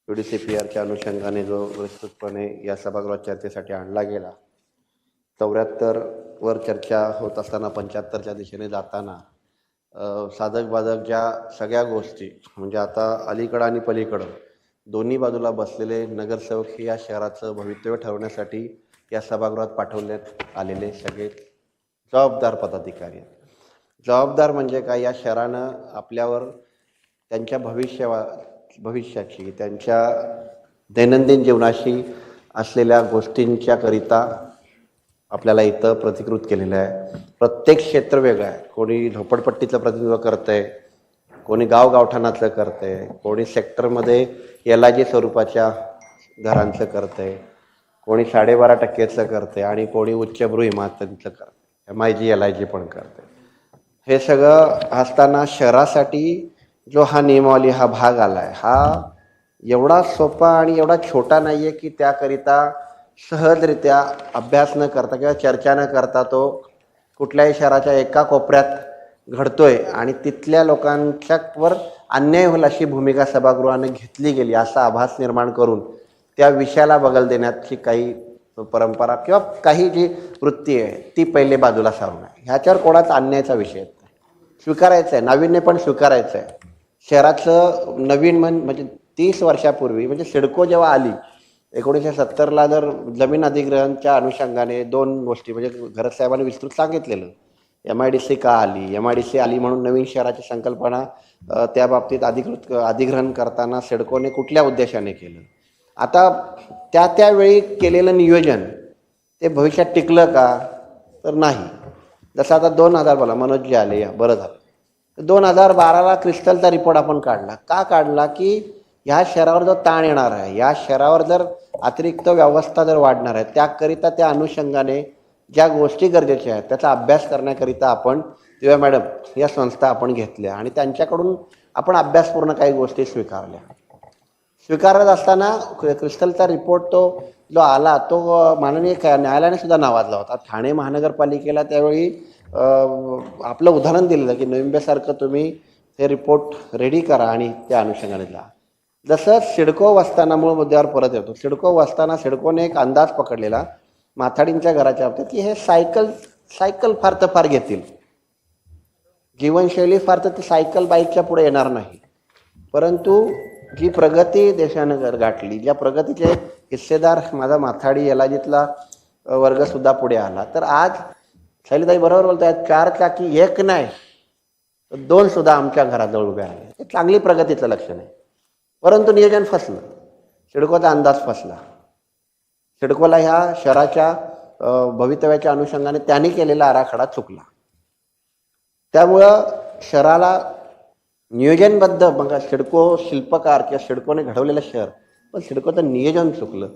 UDCPRच्या अनुषंगाने जो विस्तृतपणे या सभागृहात चर्चेसाठी आणला गेला, 74 वर चर्चा होत असताना 75च्या दिशेने जाताना साधक बाधक ज्या सगळ्या गोष्टी म्हणजे आता अलीकडं आणि पलीकडं दोन्ही बाजूला बसलेले नगरसेवक हे या शहराचं भवितव्य ठरवण्यासाठी या सभागृहात पाठवण्यात आलेले सगळे जबाबदार पदाधिकारी आहेत. जबाबदार म्हणजे काय, या शहरानं आपल्यावर त्यांच्या भविष्याची त्यांच्या दैनंदिन जीवनाशी असलेल्या गोष्टींच्याकरिता आपल्याला इथं प्रतिकृत केलेलं आहे. प्रत्येक क्षेत्र वेगळं आहे. कोणी झोपडपट्टीचं प्रतिनिधित्व करतं आहे, कोणी गावगावठाणाचं करतं आहे, कोणी सेक्टरमध्ये LIG स्वरूपाच्या घरांचं करतं आहे, कोणी 12.5% करतं आहे आणि कोणी उच्चभ्रू इमारतींचं करतं आहे, MIG LIG पण करतं आहे. हे सगळं असताना शहरासाठी जो हा नियमावली हा भाग आला आहे, हा एवढा सोपा आणि एवढा छोटा नाही आहे की त्याकरिता सहजरित्या अभ्यास न करता किंवा चर्चा न करता तो कुठल्याही शहराच्या एका कोपऱ्यात घडतोय आणि तिथल्या लोकांच्यावर अन्याय होईल अशी भूमिका सभागृहाने घेतली गेली असा आभास निर्माण करून त्या विषयाला बगल देण्याची काही परंपरा किंवा काही जी वृत्ती आहे ती पहिले बाजूला सारून आहे. ह्याच्यावर कोणाचा अन्यायाचा विषय स्वीकारायचा आहे, नाविन्य पण स्वीकारायचं आहे. शहराचं नवीन म्हणजे 30 वर्षापूर्वी म्हणजे सिडको जेव्हा आली 1970ला, जर जमीन अधिग्रहणच्या अनुषंगाने 2 गोष्टी म्हणजे घरत साहेबांनी विस्तृत सांगितलेलं, MIDC का आली, MIDC आली म्हणून नवीन शहराची संकल्पना त्या बाबतीत अधिग्रहण करताना सिडकोने कुठल्या उद्देशाने केलं, आता त्यावेळी केलेलं नियोजन ते भविष्यात टिकलं का, तर नाही. जसं आता 2000 बोला मनोज जे आले बरं झालं, 2012ला क्रिस्टलचा रिपोर्ट आपण काढला. का काढला की ह्या शहरावर जो ताण येणार आहे, या शहरावर जर अतिरिक्त व्यवस्था जर वाढणार आहे, त्याकरिता त्या अनुषंगाने ज्या गोष्टी गरजेच्या आहेत त्याचा अभ्यास करण्याकरिता आपण दिव्या मॅडम या संस्था आपण घेतल्या आणि त्यांच्याकडून आपण अभ्यासपूर्ण काही गोष्टी स्वीकारत असताना क्रिस्टलचा रिपोर्ट तो जो आला तो माननीय न्यायालयाने सुद्धा नावाजला होता. ठाणे महानगरपालिकेला त्यावेळी आपलं उदाहरण दिलेलं की नवी मुंबईसारखं तुम्ही हे रिपोर्ट रेडी करा आणि त्या अनुषंगाने जा. जसं सिडको वस्तानामुळे मुद्द्यावर परत येतो. सिडको वस्ताना सिडकोने एक अंदाज पकडलेला माथाडींच्या घराच्या बाबतीत की हे सायकल फार तर फार घेतील, जीवनशैली फार तर ती सायकल बाईकच्या पुढे येणार नाही, परंतु जी प्रगती देशानं गाठली, ज्या प्रगतीचे हिस्सेदार माझा माथाडी LIGतला वर्गसुद्धा पुढे आला, तर आज शैलीताई बरोबर बोलत आहेत, 4 चाकी एक नाही तर 2 सुद्धा आमच्या घराजवळ उभे राहिले. हे चांगली प्रगतीचं लक्षण आहे. परंतु नियोजन फसलं, सिडकोचा अंदाज फसला. सिडकोला ह्या शहराच्या भवितव्याच्या अनुषंगाने त्यांनी केलेला आराखडा चुकला. त्यामुळं शहराला नियोजनबद्ध बघा, सिडको शिल्पकार किंवा सिडकोने घडवलेलं शहर, पण सिडकोचं नियोजन चुकलं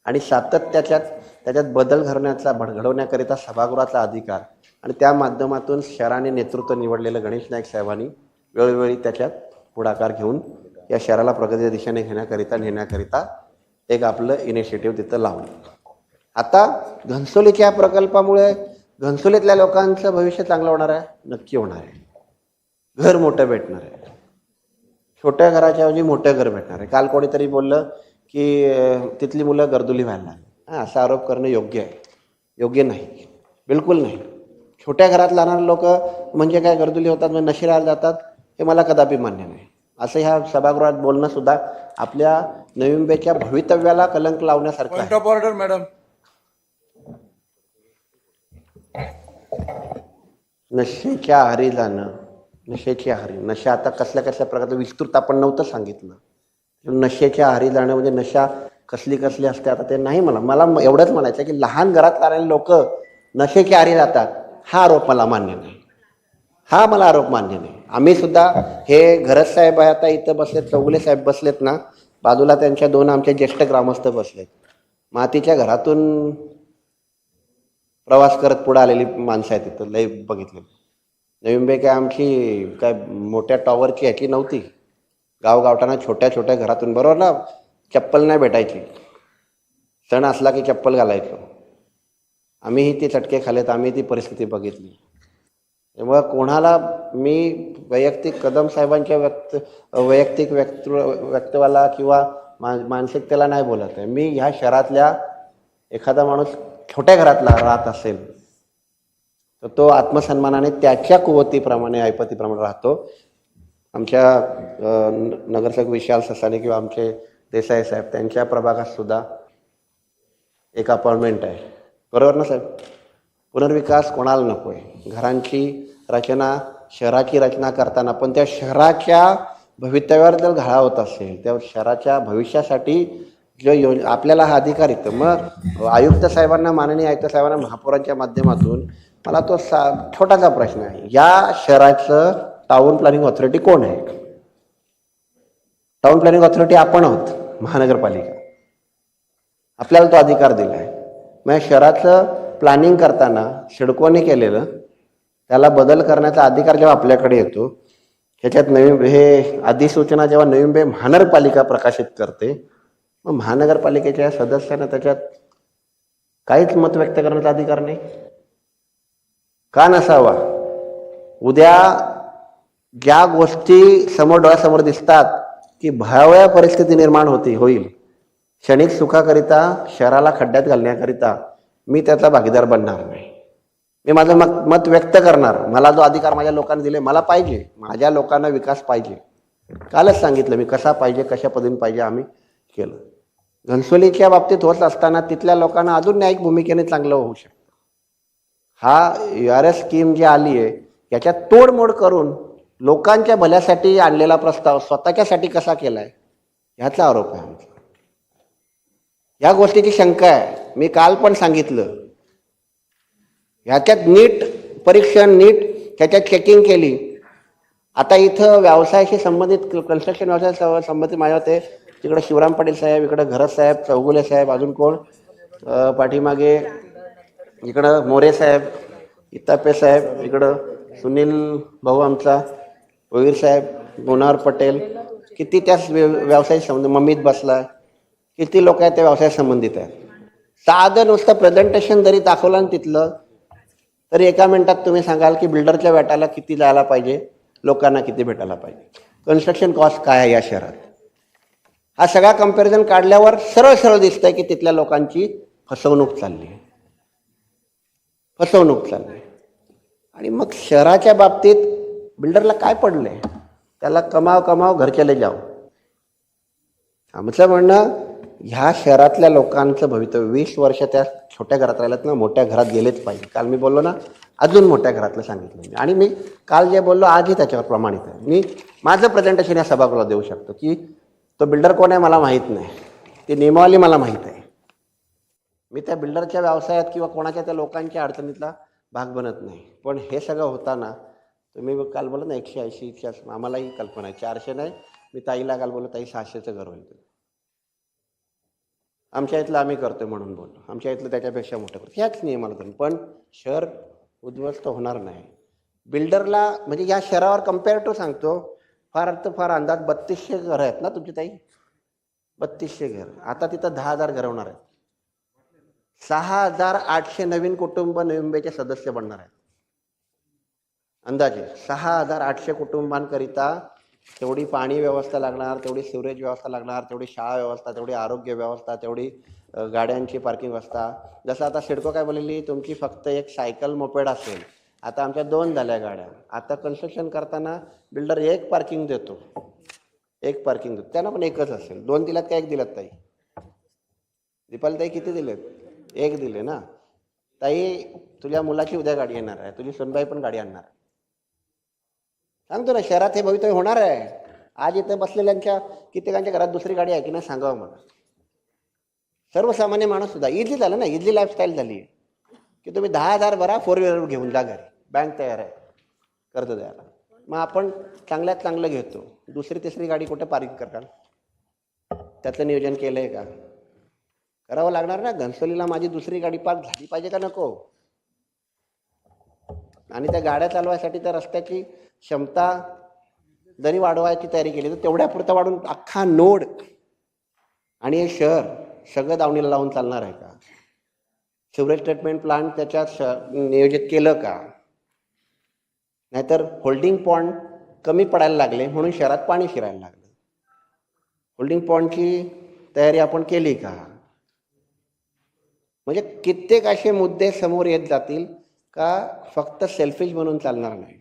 आणि त्याच्यात बदल घडवण्याकरिता सभागृहाचा अधिकार आणि त्या माध्यमातून शहराने नेतृत्व निवडलेलं गणेश नाईक साहेबांनी वेळोवेळी त्याच्यात पुढाकार घेऊन या शहराला प्रगतीच्या दिशेने नेण्याकरिता एक आपलं इनिशिएटिव्ह तिथं लावलं. आता घनसोलीच्या प्रकल्पामुळे घनसोलीतल्या लोकांचं भविष्य चांगलं होणार आहे, नक्की होणार आहे. घर मोठं भेटणार आहे, छोट्या घराच्या ऐवजी मोठं घर भेटणार आहे. काल कोणीतरी बोललं की तिथली मुलं गर्दुली व्हायला लागली. असा आरोप करणं योग्य नाही, बिलकुल नाही. छोट्या घरात राहणारे लोक म्हणजे काय गर्दुली होतात, म्हणजे नशिराला जातात, हे मला कदापि मान्य नाही. असं ह्या सभागृहात बोलणं सुद्धा आपल्या नवी मुंबईच्या भवितव्याला कलंक लावण्यासारखं आहे. Point of order madam. नशेच्या आहारी जाणं, नशा आता कसल्या प्रकारचं विस्तृत आपण नव्हतं सांगितलं. नशेच्या आहारी जाणं म्हणजे नशा कसली असते आता ते नाही. मला एवढंच म्हणायचं की लहान घरात राहणारे लोक नशेच्या आहारी जातात, हा आरोप मला मान्य नाही. आम्ही सुद्धा हे घरत साहेब आता इथं बसलेत, चौगुले साहेब बसलेत ना बाजूला, त्यांच्या 2 आमचे ज्येष्ठ ग्रामस्थ बसलेत. मातीच्या घरातून प्रवास करत पुढे आलेली माणसं आहेत तिथं, लय बघितले. नवी मुंबई काय आमची काय मोठ्या टॉवरची ह्याची नव्हती. गावगावठाना छोट्या घरातून, बरोबर ना, चप्पल नाही भेटायची, सण असला की चप्पल घालायचो. आम्हीही ते चटके खालेत, आम्ही ती परिस्थिती बघितली. त्यामुळे कोणाला मी वैयक्तिक कदम साहेबांच्या वैयक्तिक व्यक्तित्वाला किंवा मानसिकतेला नाही बोलत आहे मी. ह्या शहरातल्या एखादा माणूस छोट्या घरातला राहत असेल तर तो आत्मसन्मानाने त्याच्या कुवतीप्रमाणे ऐपतीप्रमाणे राहतो. आमच्या नगरसेवक विशाल ससाने किंवा आमचे देसाई साहेब त्यांच्या प्रभागात सुद्धा एक अपार्टमेंट आहे, बरोबर ना साहेब? पुनर्विकास कोणाला नको आहे? घरांची रचना, शहराची रचना करताना पण त्या शहराच्या भवितव्यावर जर घाळा होत असेल, त्या शहराच्या भविष्यासाठी जो आपल्याला हा अधिकार येतो. मग आयुक्त साहेबांना, माननीय आयुक्त साहेबांना महापौरांच्या माध्यमातून मला तो छोटासा प्रश्न आहे, या शहराचं टाउन प्लॅनिंग ऑथॉरिटी कोण आहे? टाउन प्लॅनिंग ऑथॉरिटी आपण आहोत, महानगरपालिका. आपल्याला तो अधिकार दिला आहे. मग शहराचं प्लॅनिंग करताना सिडकोने केलेलं त्याला बदल करण्याचा अधिकार जेव्हा आपल्याकडे येतो, ह्याच्यात नवीन हे अधिसूचना जेव्हा नवी महानगरपालिका प्रकाशित करते, मग महानगरपालिकेच्या सदस्यांना त्याच्यात काहीच मत व्यक्त करण्याचा अधिकार नाही का नसावा? उद्या ज्या गोष्टी समोर डोळ्यासमोर दिसतात की भयावह परिस्थिती निर्माण होईल, क्षणिक सुखाकरिता, शहराला खड्ड्यात घालण्याकरिता मी त्याचा भागीदार बनणार नाही. मी माझं मत व्यक्त करणार. मला जो अधिकार माझ्या लोकांनी दिले मला पाहिजे, माझ्या लोकांना विकास पाहिजे. कालच सांगितलं मी कसा पाहिजे, कशा पद्धतीने पाहिजे आम्ही केलं. घनसोलीच्या बाबतीत होत असताना तिथल्या लोकांना अजून न्यायिक भूमिकेने चांगलं होऊ शकतं. हा URS स्कीम जी आली आहे याच्यात तोडमोड करून लोकांच्या भल्यासाठी आणलेला प्रस्ताव स्वतःच्यासाठी कसा केलाय ह्याचा आरोप आहे आमचा. या गोष्टीची शंका आहे. मी काल पण सांगितलं, ह्याच्यात नीट परीक्षण, नीट त्याच्यात चेकिंग केली. आता इथं व्यवसायाशी संबंधित, कन्स्ट्रक्शन व्यवसाय संबंधित माझ्या होते तिकडे शिवराम पाटील साहेब, इकडे घरत साहेब, चौगुले साहेब, अजून कोण पाठीमागे इकडं मोरे साहेब, इतापे साहेब, इकडं सुनील भाऊ आमचा, वगैरे साहेब, गुणावर पटेल, किती त्या व्यवसायाशी संबंधित, मम्मीत बसला, किती लोक आहेत त्या व्यवसायाशी संबंधित आहेत. साधं नुसतं प्रेझेंटेशन जरी दाखवलं ना तिथलं, तरी एका मिनिटात तुम्ही सांगाल की बिल्डरच्या भेटायला किती जायला पाहिजे, लोकांना किती भेटायला पाहिजे, कन्स्ट्रक्शन कॉस्ट काय आहे या शहरात. हा सगळा कंपॅरिझन काढल्यावर सरळ सरळ दिसतंय की तिथल्या लोकांची फसवणूक चालली. आणि मग शहराच्या बाबतीत बिल्डरला काय पडलंय? त्याला कमाव घर चले जाओ. आमचं म्हणणं, ह्या शहरातल्या लोकांचं भवितव्य 20 वर्ष त्या छोट्या घरात राहिल्यात ना, मोठ्या घरात गेलेच पाहिजे. काल मी बोललो ना, अजून मोठ्या घरातलं सांगितलं मी. आणि मी काल जे बोललो आजही त्याच्यावर प्रमाणित आहे. मी माझं प्रेझेंटेशन या सभागृहाला देऊ शकतो की तो बिल्डर कोण आहे मला माहीत नाही, ती नियमावली मला माहीत आहे. मी त्या बिल्डरच्या व्यवसायात किंवा कोणाच्या त्या लोकांच्या अडचणीतला भाग बनत नाही. पण हे सगळं होताना तुम्ही काल बोलत ना 180 आम्हालाही कल्पना आहे, 400 नाही. मी ताईला काल बोललो, ताई 600चं घर होईल. आमच्या इथलं आम्ही करतोय म्हणून बोललो, आमच्या इथलं त्याच्यापेक्षा मोठं करतो, ह्याच नियमाला धरून. पण शहर उद्ध्वस्त होणार नाही. बिल्डरला म्हणजे या शहरावर कम्पॅरेटिव्ह सांगतो, फार अंदाज 3200 घरं आहेत ना तुमची ताई, 3200 घर. आता तिथं 10,000 घरं होणार आहेत. 6,800 नवीन कुटुंब नवी मुंबईचे सदस्य बनणार आहेत. अंदाजे 6,800 कुटुंबांकरिता तेवढी पाणी व्यवस्था लागणार, तेवढी सिवरेज व्यवस्था लागणार, तेवढी शाळा व्यवस्था, तेवढी आरोग्य व्यवस्था, तेवढी गाड्यांची पार्किंग व्यवस्था. जसं आता सिडको काय बोललेली, तुमची फक्त एक सायकल मोपेड असेल. आता आमच्या 2 झाल्या गाड्या. आता कन्स्ट्रक्शन करताना बिल्डर एक पार्किंग देतो, त्यांना पण एकच असेल. 2 दिल्यात का 1 दिल्यात ताई? दीपाली ताई किती दिलेत? 1 दिले ना. ताई तुझ्या मुलाची उद्या गाडी येणार आहे, तुझी सुनबाई पण गाडी आणणार आहे. सांगतो ना, शहरात हे भवितव्य होणार आहे. आज इथं बसलेल्यांच्या कित्येकांच्या घरात दुसरी गाडी आहे की नाही सांगावं मला. सर्वसामान्य माणूस सुद्धा इझी झालं ना, इझी लाईफस्टाईल झाली आहे की तुम्ही 10,000 भरा, 4 व्हीलर घेऊन जा घरी, बँक तयार आहे कर्ज द्यायला. मग आपण चांगल्यात चांगलं घेतो, दुसरी तिसरी गाडी कुठे पार्किंग कराल? त्याचं नियोजन केलंय का? करावं लागणार ना. घनसोलीला माझी दुसरी गाडी पार्क झाली पाहिजे का नको? आणि त्या गाड्या चालवायसाठी त्या रस्त्याची क्षमता जरी वाढवायची तयारी केली तर तेवढ्या पुरतं वाढून अख्खा नोड आणि हे शहर सगळं दावणीला लावून चालणार आहे का? सिवरेज ट्रीटमेंट प्लांट त्याच्यात नियोजित केलं का? नाहीतर होल्डिंग पॉइंट कमी पडायला लागले म्हणून शहरात पाणी शिरायला लागलं. होल्डिंग पॉइंटची तयारी आपण केली का? म्हणजे कित्येक असे मुद्दे समोर येत जातील का फक्त सेल्फिश बनून चालणार नाही.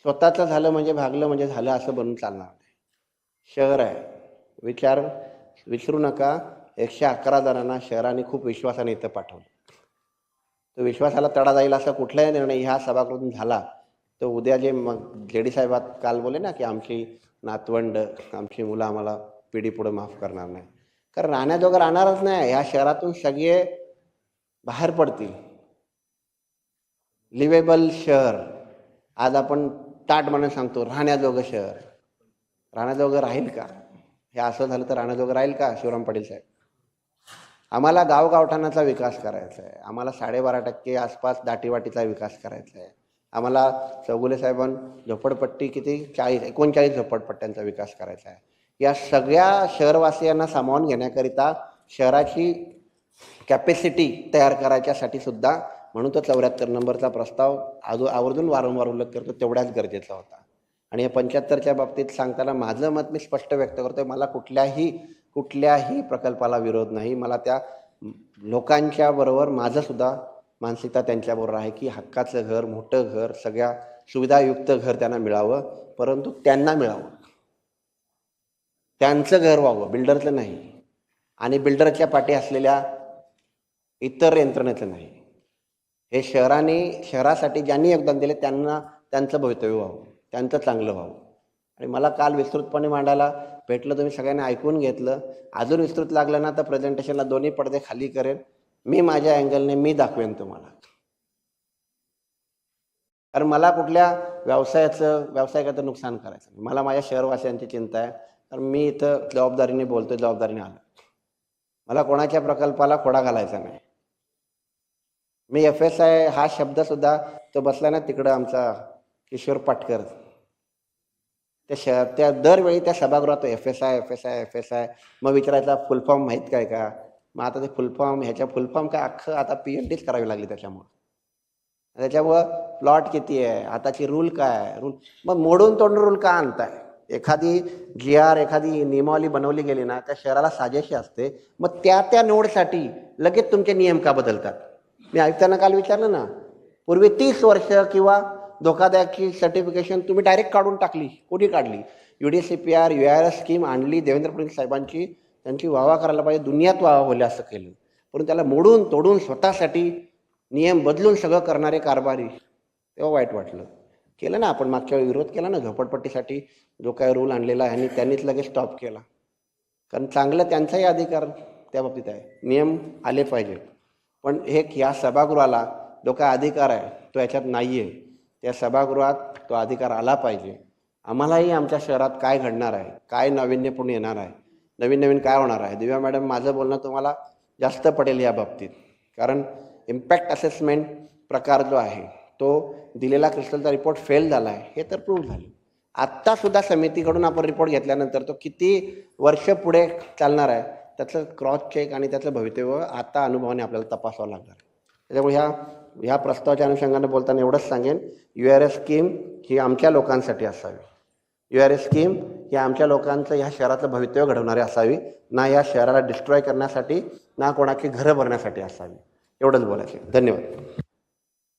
स्वतःचं झालं म्हणजे भागलं म्हणजे झालं असं बनून चालणार नाही. शहर आहे, विसरू नका, 111 जणांना शहराने खूप विश्वासाने इथं पाठवलं. तो विश्वासाला तडा जाईल असा कुठलाही निर्णय ह्या सभागृहातून झाला तर उद्या जे मग जेडी साहेबात काल बोले ना की आमची नातवंड, आमची मुलं आम्हाला पिढी पुढे माफ करणार नाही. कारण राहण्याजोगं राहणारच नाही. ह्या शहरातून सगळे बाहेर पडतील. लिवेबल शहर आज आपण ताट म्हणून सांगतो, राहण्याजोगं शहर. राहण्याजोगं राहील का? हे असं झालं तर राहण्याजोगं राहील का शिवराम पाटील साहेब? आम्हाला गावगावठाणाचा विकास करायचा आहे. आम्हाला 12.5% आसपास दाटीवाटीचा विकास करायचा आहे. आम्हाला चौगुले साहेबांनी झोपडपट्टी किती 39 झोपडपट्ट्यांचा विकास करायचा आहे. या सगळ्या शहरवासियांना सामावून घेण्याकरिता शहराची कॅपॅसिटी तयार करायच्यासाठी सुद्धा म्हणून तो 74 नंबरचा प्रस्ताव आवर्जून वारंवार उल्लेख करतो, तेवढ्याच गरजेचा होता. आणि या 75च्या बाबतीत सांगताना माझं मत मी स्पष्ट व्यक्त करतोय. मला कुठल्याही प्रकल्पाला विरोध नाही. मला त्या लोकांच्या बरोबर माझं सुद्धा मानसिकता त्यांच्याबरोबर आहे की हक्काचं घर, मोठं घर, सगळ्या सुविधायुक्त घर त्यांना मिळावं, परंतु त्यांना मिळावं, त्यांचं घर व्हावं, बिल्डरचं नाही. आणि बिल्डरच्या पाठी असलेल्या इतर यंत्रणेचं नाही. हे शहरासाठी ज्यांनी योगदान दिले त्यांना त्यांचं भवितव्य व्हावं, त्यांचं चांगलं व्हावं. आणि मला काल विस्तृतपणे मांडायला भेटलं, तुम्ही सगळ्यांनी ऐकून घेतलं. अजून विस्तृत लागलं ना तर प्रेझेंटेशनला दोन्ही पडदे खाली करेन मी, माझ्या अँगलने मी दाखवेन तुम्हाला. कारण मला कुठल्या व्यावसायिकाचं नुकसान करायचं नाही. मला माझ्या शहरवासियांची चिंता आहे. तर मी इथं जबाबदारीने बोलतोय, जबाबदारीने आलो. मला कोणाच्या प्रकल्पाला खोडा घालायचा नाही. मी FSI हा शब्द सुद्धा, तो बसला ना तिकडं आमचा किशोर पाटकर, त्या दरवेळी त्या सभागृहात FSI मग विचारायचा फुल फॉर्म माहीत काय का? मग आता ते फुल फॉर्म काय अख्खं आता PhDच करावी लागली त्याच्यामुळं प्लॉट किती आहे, आताची रूल काय आहे, मग मोडून तोडून रूल का आणताय? एखादी GR एखादी नियमावली बनवली गेली ना त्या शहराला साजेशी असते, मग त्या नोडसाठी लगेच तुमचे नियम का बदलतात? मी आयुक्तांना काल विचारलं ना, पूर्वी 30 वर्ष किंवा धोकादायकची सर्टिफिकेशन तुम्ही डायरेक्ट काढून टाकली. कोणी काढली? UDCPR URS स्कीम आणली देवेंद्र फडणवीस साहेबांची, त्यांची वाहवा करायला पाहिजे, दुनियात वाहवा होईल असं केलं. पण त्याला मोडून तोडून स्वतःसाठी नियम बदलून सगळं करणारे कारभारी, तेव्हा वाईट वाटलं. केलं ना आपण मागच्या वेळी विरोध केला ना झोपडपट्टीसाठी जो काय रूल आणलेला आहे, आणि त्यांनीच लगेच स्टॉप केला. कारण चांगलं त्यांचाही अधिकार त्या बाबतीत आहे, नियम आले पाहिजे. पण ह्या सभागृहाला जो काय अधिकार आहे तो याच्यात नाही आहे. त्या सभागृहात तो अधिकार आला पाहिजे. आम्हालाही आमच्या शहरात काय घडणार आहे, काय नाविन्यपूर्ण येणार आहे, नवीन काय होणार आहे. दिव्या मॅडम, माझं बोलणं तुम्हाला जास्त पडेल या बाबतीत, कारण इम्पॅक्ट असेसमेंट प्रकार जो आहे तो दिलेला क्रिस्टलचा रिपोर्ट फेल झाला आहे हे तर प्रूव्ह झालं. आत्तासुद्धा समितीकडून आपण रिपोर्ट घेतल्यानंतर तो किती वर्ष पुढे चालणार आहे त्याचं क्रॉस चेक आणि त्याचं भवितव्य आता अनुभवाने आपल्याला तपासावं लागणार. त्याच्यामुळे ह्या प्रस्तावाच्या अनुषंगाने बोलताना एवढंच सांगेन, URS स्कीम ही आमच्या लोकांसाठी असावी. URS स्कीम ही आमच्या लोकांचं ह्या शहराचं भवितव्य घडवणारी असावी, ना या शहराला डिस्ट्रॉय करण्यासाठी, ना कोणाची घरं भरण्यासाठी असावी. एवढंच बोलायचं. धन्यवाद.